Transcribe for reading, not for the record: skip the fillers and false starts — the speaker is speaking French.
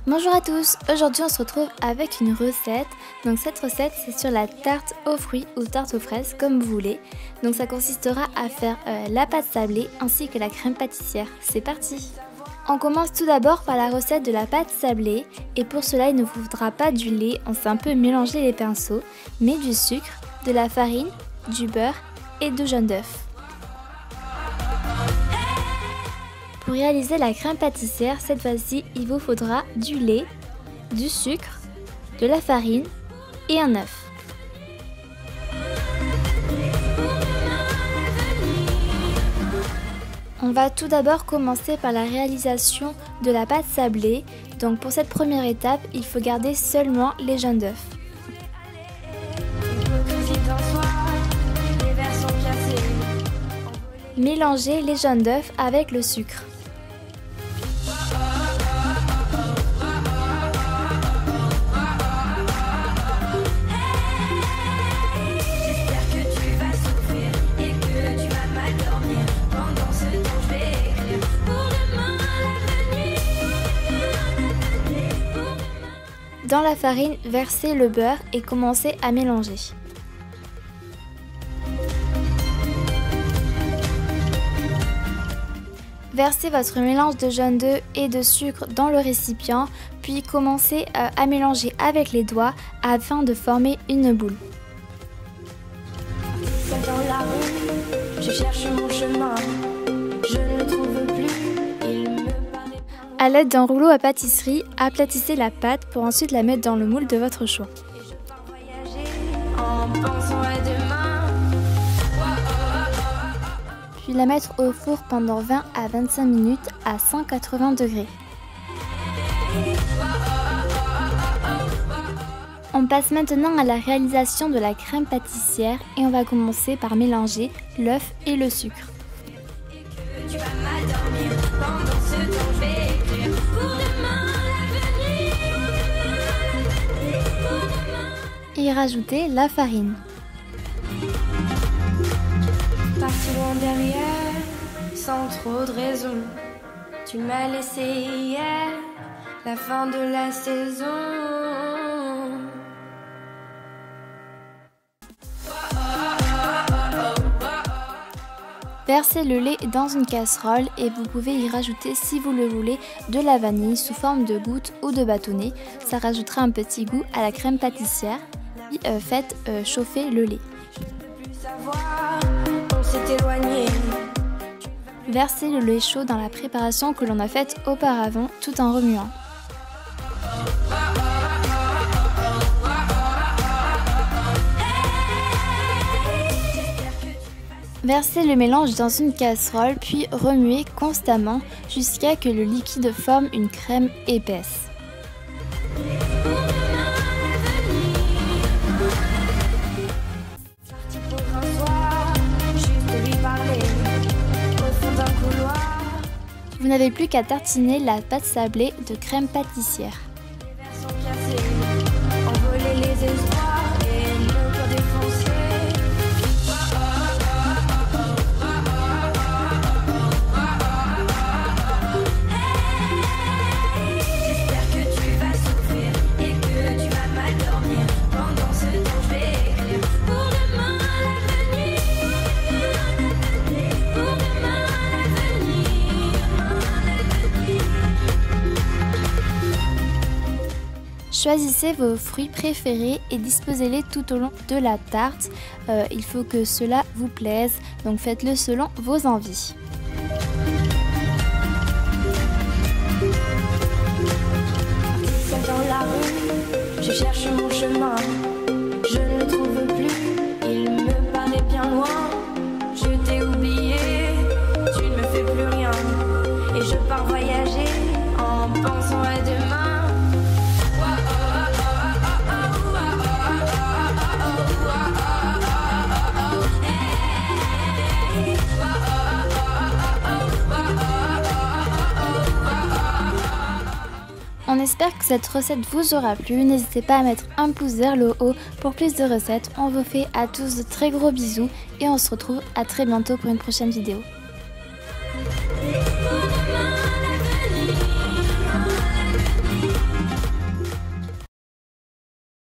Bonjour à tous, aujourd'hui on se retrouve avec une recette. Donc cette recette c'est sur la tarte aux fruits ou tarte aux fraises comme vous voulez. Donc ça consistera à faire la pâte sablée ainsi que la crème pâtissière. C'est parti! On commence tout d'abord par la recette de la pâte sablée et pour cela il ne vous faudra pas du lait, on s'est un peu mélangé les pinceaux, mais du sucre, de la farine, du beurre et de jaune d'œuf. Pour réaliser la crème pâtissière, cette fois-ci, il vous faudra du lait, du sucre, de la farine et un œuf. On va tout d'abord commencer par la réalisation de la pâte sablée. Donc pour cette première étape, il faut garder seulement les jaunes d'œuf. Mélangez les jaunes d'œuf avec le sucre. Dans la farine, versez le beurre et commencez à mélanger. Versez votre mélange de jaune d'œuf et de sucre dans le récipient, puis commencez à mélanger avec les doigts afin de former une boule. Dans la rue, je cherche mon chemin, je ne le trouve plus. A l'aide d'un rouleau à pâtisserie, aplatissez la pâte pour ensuite la mettre dans le moule de votre choix. Puis la mettre au four pendant 20 à 25 minutes à 180 degrés. On passe maintenant à la réalisation de la crème pâtissière et on va commencer par mélanger l'œuf et le sucre. Et rajouter la farine. Parti loin derrière, sans trop de raison. Tu m'as laissé hier, la fin de la saison. Versez le lait dans une casserole et vous pouvez y rajouter, si vous le voulez, de la vanille sous forme de gouttes ou de bâtonnets. Ça rajoutera un petit goût à la crème pâtissière. Puis faites chauffer le lait. Versez le lait chaud dans la préparation que l'on a faite auparavant tout en remuant. Versez le mélange dans une casserole puis remuez constamment jusqu'à que le liquide forme une crème épaisse. Vous n'avez plus qu'à tartiner la pâte sablée de crème pâtissière. Choisissez vos fruits préférés et disposez-les tout au long de la tarte. Il faut que cela vous plaise, donc faites-le selon vos envies. Dans la rue, je cherche mon chemin, je ne le trouve plus, il me paraît bien loin. Je t'ai oublié, tu ne me fais plus rien, et je pars voyager en pensant à demain. On espère que cette recette vous aura plu. N'hésitez pas à mettre un pouce vers le haut pour plus de recettes. On vous fait à tous de très gros bisous et on se retrouve à très bientôt pour une prochaine vidéo.